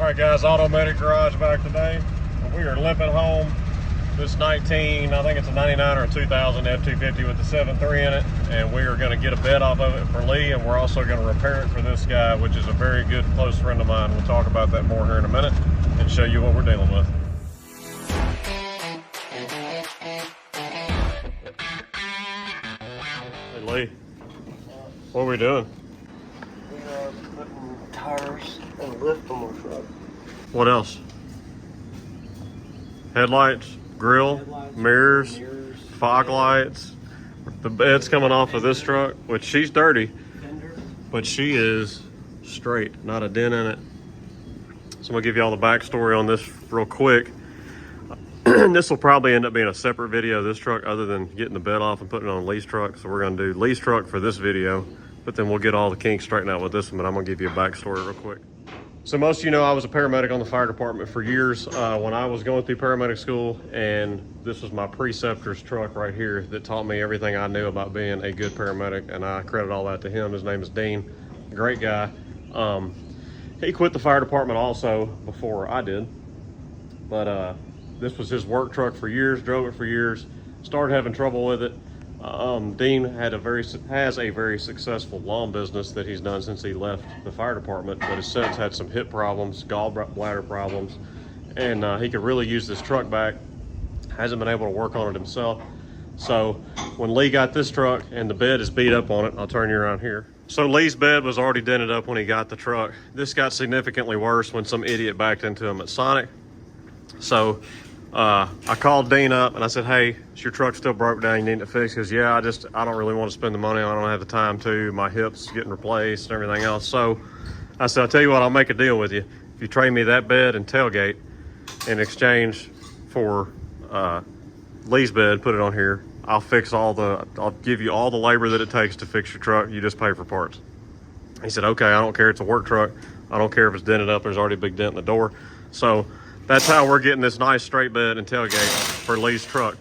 All right, guys, Automatic Garage back today. We are limping home this I think it's a 99 or a 2000 F250 with the 7.3 in it, and we are going to get a bed off of it for Lee, and we're also going to repair it for this guy, which is a very good close friend of mine. We'll talk about that more here in a minute and show you what we're dealing with. Hey Lee, what are we doing? We are putting tires and lift on the truck. What else? Headlights, grill, mirrors, fog lights. The bed's coming off of this truck, which she's dirty, but she is straight, not a dent in it. So I'm gonna give you all the backstory on this real quick. This will probably end up being a separate video of this truck other than getting the bed off and putting it on Lee's truck. So we're gonna do Lee's truck for this video, but then we'll get all the kinks straightened out with this one, but I'm gonna give you a backstory real quick. So most of you know I was a paramedic on the fire department for years when I was going through paramedic school, and this was my preceptor's truck right here that taught me everything I knew about being a good paramedic, and I credit all that to him. His name is Dean, great guy. He quit the fire department also before I did, but this was his work truck for years, drove it for years, started having trouble with it. Dean has a very successful lawn business that he's done since he left the fire department, but has since had some hip problems, gallbladder problems, and he could really use this truck back. Hasn't been able to work on it himself. So when Lee got this truck and the bed is beat up on it, I'll turn you around here. So Lee's bed was already dented up when he got the truck. This got significantly worse when some idiot backed into him at Sonic. So I called Dean up and I said, hey, is your truck still broke down? You need it fixed? He goes, yeah, I don't really want to spend the money. I don't have the time to. My hip's getting replaced and everything else. So I said, I'll tell you what, I'll make a deal with you. If you trade me that bed and tailgate in exchange for Lee's bed, put it on here, I'll give you all the labor that it takes to fix your truck. You just pay for parts. He said, okay, I don't care. It's a work truck. I don't care if it's dented up. There's already a big dent in the door. So that's how we're getting this nice straight bed and tailgate for Lee's truck.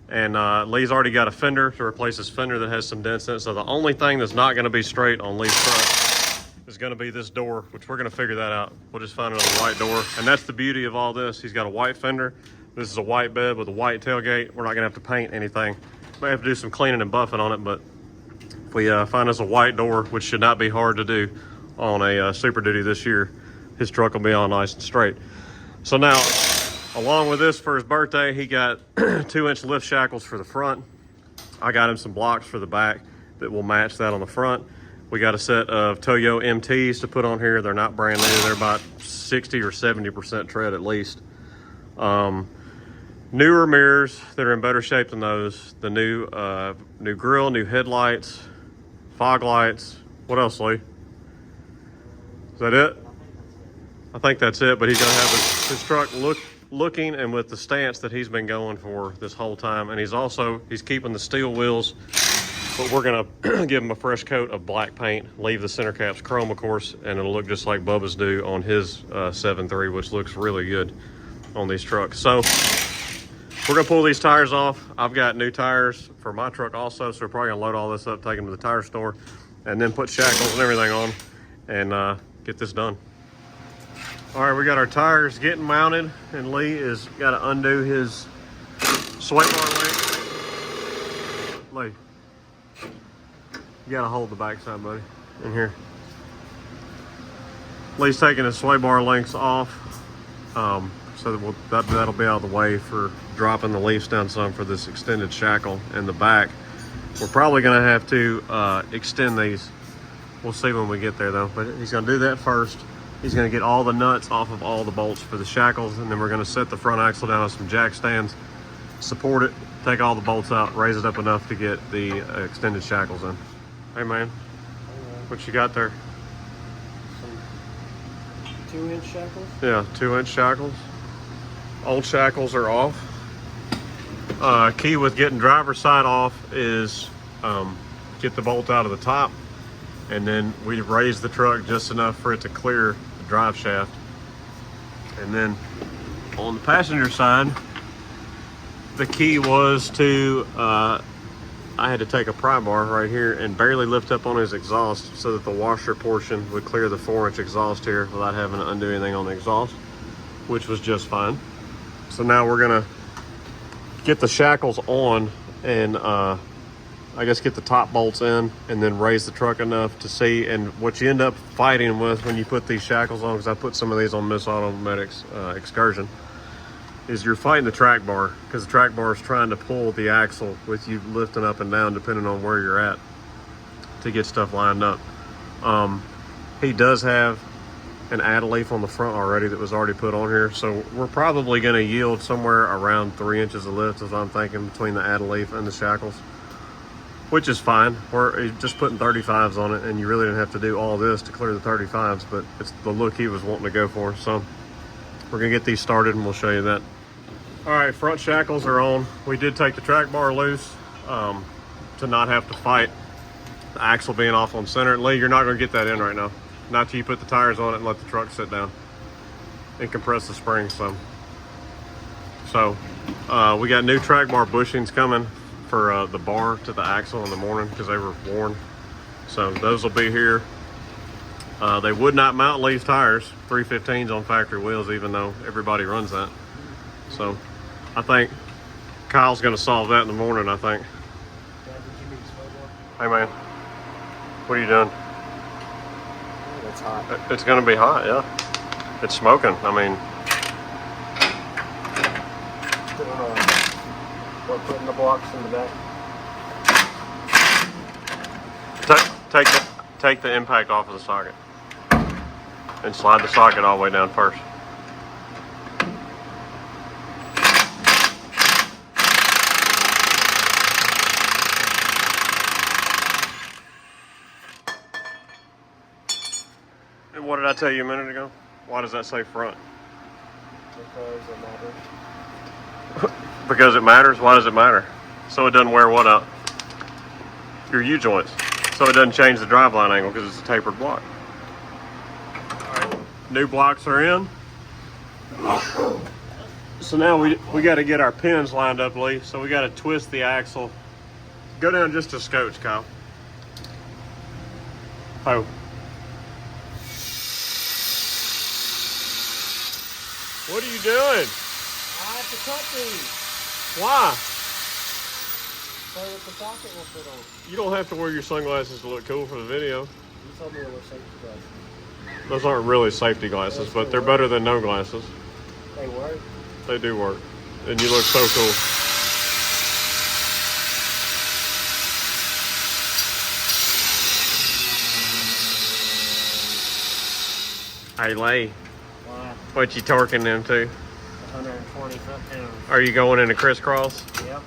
And Lee's already got a fender to replace his fender that has some dents in it. So the only thing that's not gonna be straight on Lee's truck is gonna be this door, which we're gonna figure that out. We'll just find another white door. And that's the beauty of all this. He's got a white fender. This is a white bed with a white tailgate. We're not gonna have to paint anything. Might have to do some cleaning and buffing on it, but if we find us a white door, which should not be hard to do on a Super Duty this year, his truck will be all nice and straight. So now, along with this for his birthday, he got 2-inch lift shackles for the front. I got him some blocks for the back that will match that on the front. We got a set of Toyo MTs to put on here. They're not brand new. They're about 60 or 70% tread at least. Newer mirrors that are in better shape than those. The new grill, new headlights, fog lights. What else, Lee? Is that it? I think that's it, but he's gonna have his truck looking and with the stance that he's been going for this whole time. And he's keeping the steel wheels, but we're gonna give him a fresh coat of black paint, leave the center caps chrome, of course, and it'll look just like Bubba's do on his 7.3, which looks really good on these trucks. So we're gonna pull these tires off. I've got new tires for my truck also, so we're probably gonna load all this up, take them to the tire store, and then put shackles and everything on and get this done. All right, we got our tires getting mounted, and Lee is got to undo his sway bar link. Lee, you got to hold the backside, buddy, in here. Lee's taking his sway bar links off, so that that'll be out of the way for dropping the leaves down some for this extended shackle in the back. We're probably going to have to extend these. We'll see when we get there, though, but he's going to do that first. He's going to get all the nuts off of all the bolts for the shackles, and then we're going to set the front axle down with some jack stands, support it, take all the bolts out, raise it up enough to get the extended shackles in. Hey man, what you got there? Some 2-inch shackles? Yeah, 2-inch shackles. Old shackles are off. Key with getting driver's side off is get the bolt out of the top, and then we raise the truck just enough for it to clear the drive shaft. And then on the passenger side, the key was to I had to take a pry bar right here and barely lift up on his exhaust so that the washer portion would clear the 4-inch exhaust here without having to undo anything on the exhaust, which was just fine. So now we're gonna get the shackles on and I guess get the top bolts in and then raise the truck enough to see. And what you end up fighting with when you put these shackles on, because I put some of these on Miss Automatics Excursion, is you're fighting the track bar, because the track bar is trying to pull the axle with you lifting up and down depending on where you're at to get stuff lined up. He does have an add leaf on the front already that was already put on here, so we're probably going to yield somewhere around 3 inches of lift, as I'm thinking, between the add leaf and the shackles, which is fine. We're just putting 35s on it, and you really didn't have to do all this to clear the 35s, but it's the look he was wanting to go for. So we're gonna get these started and we'll show you that. All right, front shackles are on. We did take the track bar loose to not have to fight the axle being off on center. Lee, you're not gonna get that in right now. Not till you put the tires on it and let the truck sit down and compress the springs some. So we got new track bar bushings coming for the bar to the axle in the morning because they were worn. So those will be here. They would not mount leaf tires, 315s on factory wheels, even though everybody runs that. So I think Kyle's gonna solve that in the morning, I think. Hey man, what are you doing? It's hot. It's gonna be hot, yeah. It's smoking, I mean. We're putting the blocks in the back. Take the impact off of the socket and slide the socket all the way down first. And what did I tell you a minute ago? Why does that say front? Because it matters. Because it matters? Why does it matter? So it doesn't wear what out? Your U-joints. So it doesn't change the driveline angle because it's a tapered block. All right, new blocks are in. So now we got to get our pins lined up, Lee. So we got to twist the axle. Go down just a scotch, Kyle. Oh. What are you doing? I have to cut these. Why? So that the socket will fit on. You don't have to wear your sunglasses to look cool for the video. You told me to wear safety glasses. Those aren't really safety glasses, but they're better than no glasses. They work. They do work. And you look so cool. Hey, Lee. Why? What you torquing them to? 120 foot-pounds. Are you going into crisscross? Yep.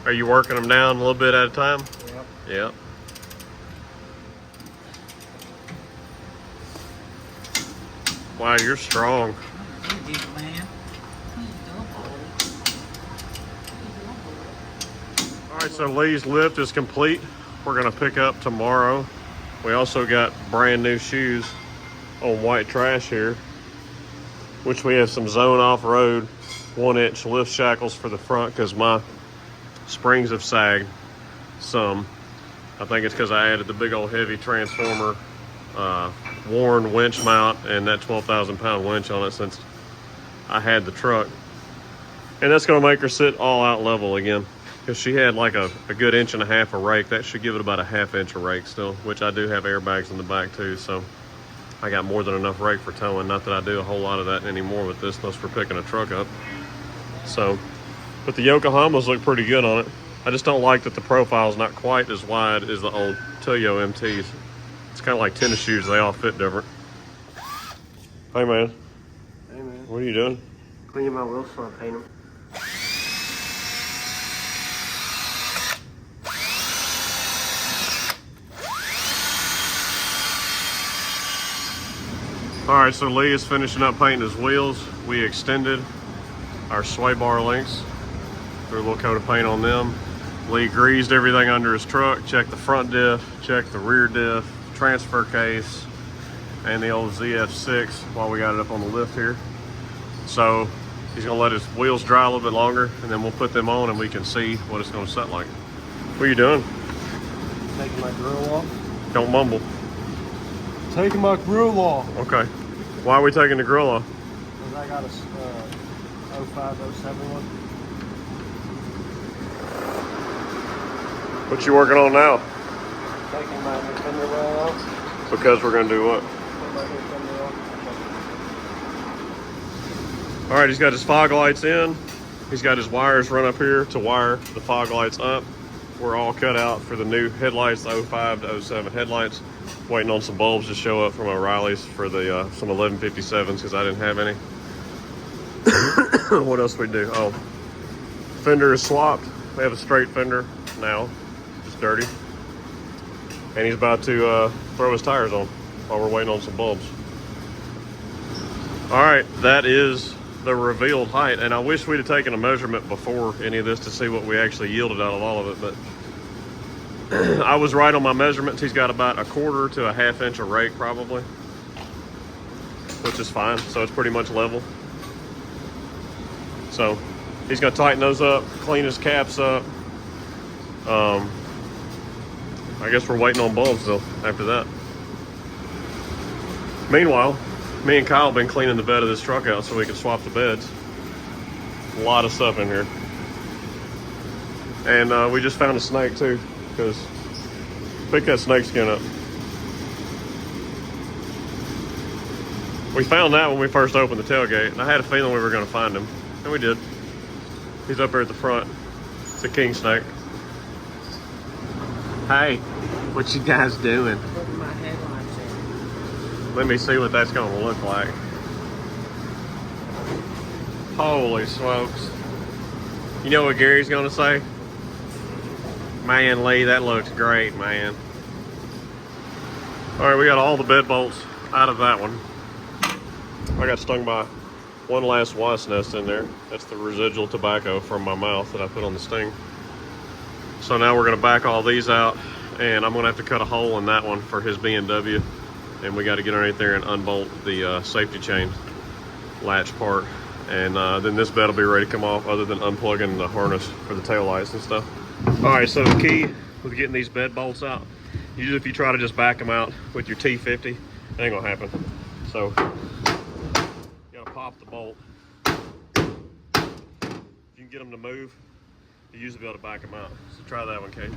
Are you working them down a little bit at a time? Yep. Yep. Wow, you're strong. All right, so Lee's lift is complete. We're gonna pick up tomorrow. We also got brand new shoes on white trash here, which we have some zone off-road 1-inch lift shackles for the front because my springs have sagged some. I think it's because I added the big old heavy transformer worn winch mount and that 12,000 pound winch on it since I had the truck. And that's gonna make her sit all out level again because she had like a good 1.5 inches of rake. That should give it about a 1/2 inch of rake still, which I do have airbags in the back too, so I got more than enough rake for towing. Not that I do a whole lot of that anymore with this, unless for picking a truck up. So, but the Yokohamas look pretty good on it. I just don't like that the profile's not quite as wide as the old Toyo MTs. It's kind of like tennis shoes, they all fit different. Hey man. Hey man. What are you doing? Cleaning my wheels before I paint them. All right, so Lee is finishing up painting his wheels. We extended our sway bar links, threw a little coat of paint on them. Lee greased everything under his truck, checked the front diff, checked the rear diff, transfer case, and the old ZF6 while we got it up on the lift here. So he's gonna let his wheels dry a little bit longer and then we'll put them on and we can see what it's gonna set like. What are you doing? Taking my grill off. Don't mumble. Taking my grill off. Okay. Why are we taking the grill off? Because I got a 05, 07 one. What you working on now? Taking my new fender well out. Because we're gonna do what? Put my new fender on. All right, he's got his fog lights in. He's got his wires run up here to wire the fog lights up. We're all cut out for the new headlights, the 05 to 07 headlights. Waiting on some bulbs to show up from O'Reilly's for the some 1157s because I didn't have any. What else we do? Oh, fender is swapped. We have a straight fender now, just dirty. And he's about to throw his tires on while we're waiting on some bulbs. All right, that is the revealed height. And I wish we'd have taken a measurement before any of this to see what we actually yielded out of all of it, but I was right on my measurements. He's got about 1/4 to 1/2 inch of rake probably, which is fine. So it's pretty much level. So he's gonna tighten those up, clean his caps up. I guess we're waiting on bulbs though after that. Meanwhile, me and Kyle have been cleaning the bed of this truck out so we can swap the beds. A lot of stuff in here. And we just found a snake too, because pick that snake skin up. We found that when we first opened the tailgate, and I had a feeling we were going to find him, and we did. He's up here at the front. It's a king snake. Hey, what you guys doing? Putting my headlights in. Let me see what that's going to look like. Holy smokes. You know what Gary's going to say? Man, Lee, that looks great, man. All right, we got all the bed bolts out of that one. I got stung by one last wasp nest in there. That's the residual tobacco from my mouth that I put on the sting. So now we're gonna back all these out, and I'm gonna have to cut a hole in that one for his BMW. And we gotta get underneath there and unbolt the safety chain latch part. And then this bed will be ready to come off, other than unplugging the harness for the tail lights and stuff. All right, so the key with getting these bed bolts out, usually if you try to just back them out with your T50, it ain't gonna happen. So you gotta pop the bolt. If you can get them to move, you usually be able to back them out. So try that one, Kate.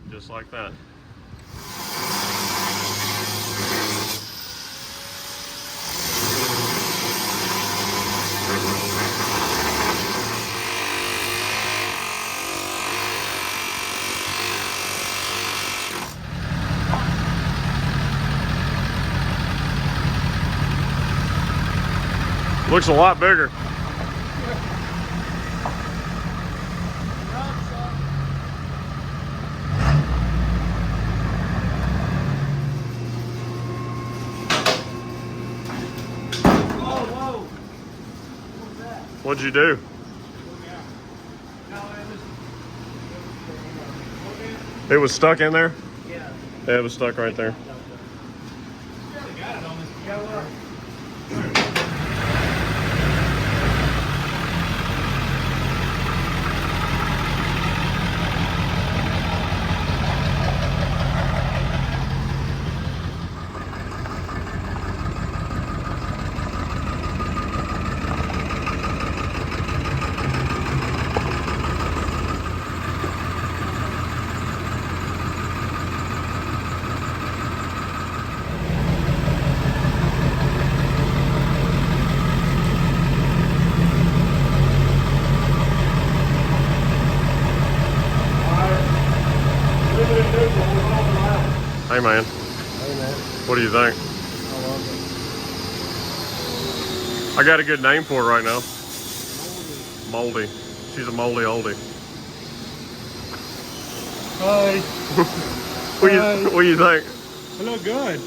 Just like that. Looks a lot bigger. What'd you do? It was stuck in there? Yeah. Yeah, it was stuck right there. Hey man, Hey man, what do you think? I love it. I got a good name for it right now. Moldy. She's a moldy oldie. Hi. What do you think? I look good.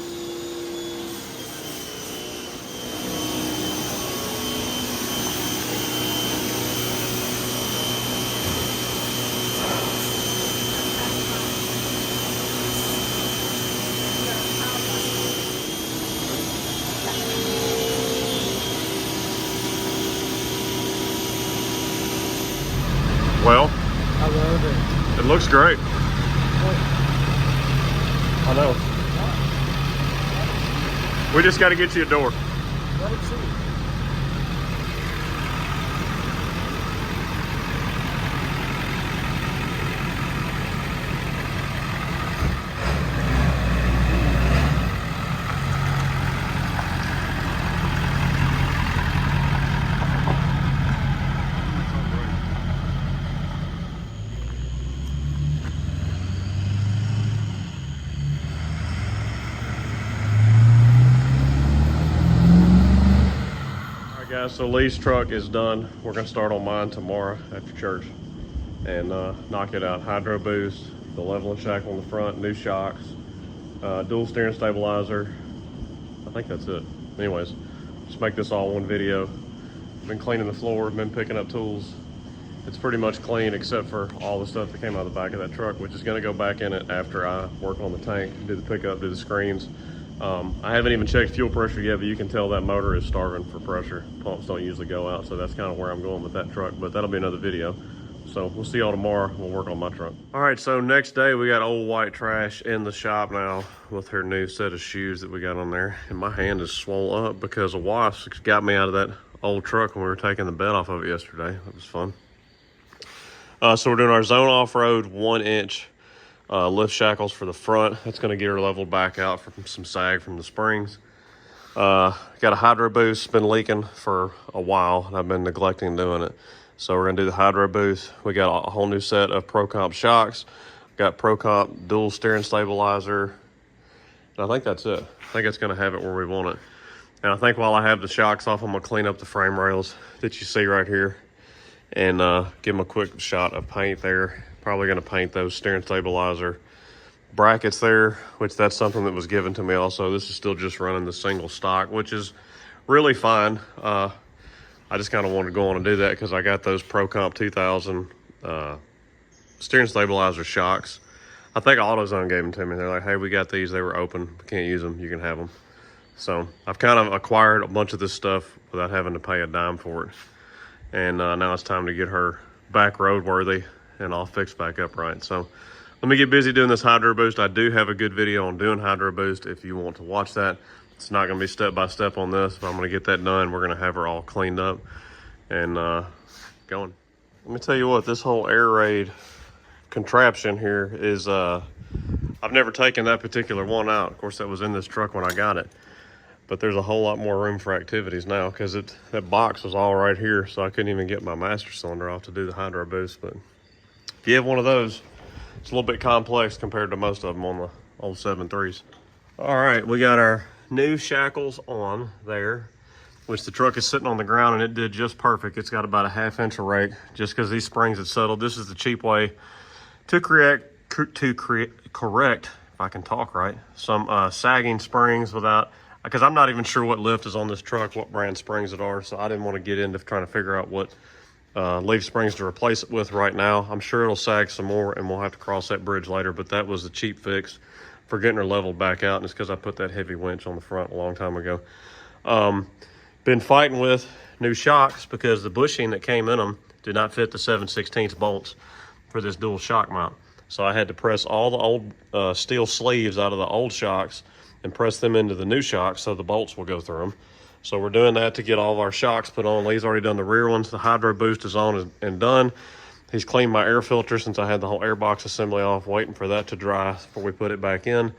Looks great. I know. We just got to get you a door. Let it see. Guys, so Lee's truck is done. We're gonna start on mine tomorrow after church and knock it out. Hydro boost, the leveling shackle on the front, new shocks, dual steering stabilizer. I think that's it. Anyways, just make this all one video. Been cleaning the floor, been picking up tools. It's pretty much clean except for all the stuff that came out of the back of that truck, which is gonna go back in it after I work on the tank, do the pickup, do the screens. I haven't even checked fuel pressure yet, but you can tell that motor is starving for pressure. Pumps don't usually go out, so that's kind of where I'm going with that truck, but that'll be another video. So we'll see y'all tomorrow. We'll work on my truck. All right, so next day we got old white trash in the shop now with her new set of shoes that we got on there. And my hand is swollen up because a wasp got me out of that old truck when we were taking the bed off of it yesterday. That was fun. So we're doing our zone off-road 1-inch lift shackles for the front. That's going to get her leveled back out from some sag from the springs. Got a hydro boost, been leaking for a while and I've been neglecting doing it. So we're going to do the hydro boost. We got a whole new set of Pro Comp shocks. Got Pro Comp dual steering stabilizer. And I think that's it. I think it's going to have it where we want it. And I think while I have the shocks off, I'm going to clean up the frame rails that you see right here and give them a quick shot of paint there. Probably going to paint those steering stabilizer brackets there, which that's something that was given to me also. This is still just running the single stock, which is really fine. I just kind of wanted to go on and do that because I got those Pro Comp 2000 steering stabilizer shocks. I think AutoZone gave them to me. They're like, hey, we got these. They were open. We can't use them. You can have them. So I've kind of acquired a bunch of this stuff without having to pay a dime for it. And now it's time to get her back roadworthy and all fixed back up right. So let me get busy doing this hydro boost. I do have a good video on doing hydro boost if you want to watch that. It's not going to be step by step on this, but I'm going to get that done. We're going to have her all cleaned up and going. Let me tell you what, this whole air raid contraption here is, I've never taken that particular one out. Of course, that was in this truck when I got it. But there's a whole lot more room for activities now because that box was all right here, so I couldn't even get my master cylinder off to do the hydro boost. But if you have one of those, it's a little bit complex compared to most of them on the old 7.3s. All right, we got our new shackles on there, which the truck is sitting on the ground and it did just perfect. It's got about a 1/2 inch of rake just because these springs had settled. This is the cheap way to correct, if I can talk right, some sagging springs without, because I'm not even sure what lift is on this truck, what brand springs it are. So I didn't want to get into trying to figure out what leaf springs to replace it with right now. I'm sure it'll sag some more and we'll have to cross that bridge later, but that was the cheap fix for getting her leveled back out. And it's because I put that heavy winch on the front a long time ago. Been fighting with new shocks because the bushing that came in them did not fit the 7/16 bolts for this dual shock mount. So I had to press all the old steel sleeves out of the old shocks and press them into the new shocks so the bolts will go through them. So we're doing that to get all of our shocks put on. Lee's already done the rear ones. The hydro boost is on and done. He's cleaned my air filter since I had the whole air box assembly off, waiting for that to dry before we put it back in.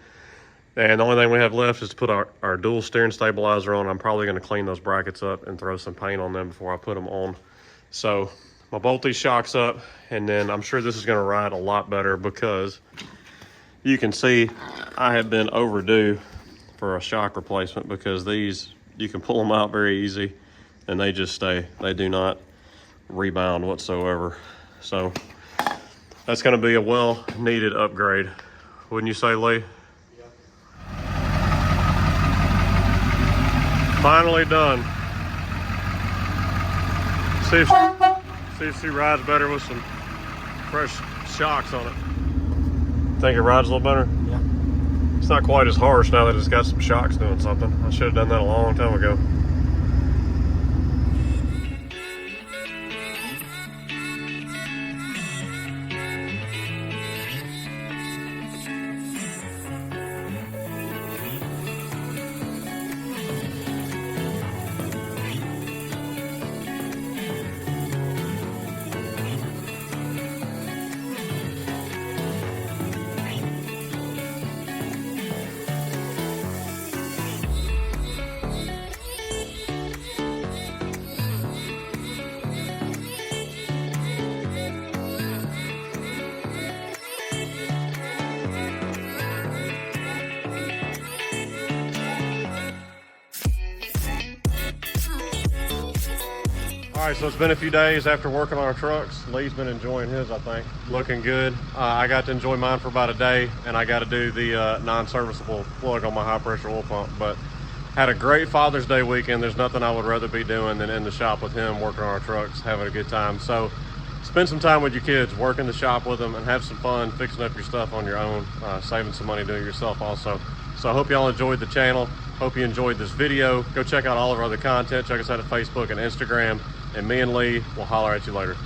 And the only thing we have left is to put our dual steering stabilizer on. I'm probably going to clean those brackets up and throw some paint on them before I put them on. So I'll bolt these shocks up, and then I'm sure this is going to ride a lot better because you can see I have been overdue for a shock replacement because these, you can pull them out very easy and they just stay. They do not rebound whatsoever. So that's going to be a well-needed upgrade. Wouldn't you say, Lee? Yep. Finally done. See if she rides better with some fresh shocks on it. Think it rides a little better? Yeah. It's not quite as harsh now that it's got some shocks doing something. I should have done that a long time ago. All right, so it's been a few days after working on our trucks. Lee's been enjoying his, I think. Looking good. I got to enjoy mine for about a day, and I got to do the non-serviceable plug on my high-pressure oil pump. But had a great Father's Day weekend. There's nothing I would rather be doing than in the shop with him, working on our trucks, having a good time. So spend some time with your kids, work in the shop with them, and have some fun fixing up your stuff on your own, saving some money doing it yourself also. So I hope y'all enjoyed the channel. Hope you enjoyed this video. Go check out all of our other content. Check us out at Facebook and Instagram. And me and Lee will holler at you later.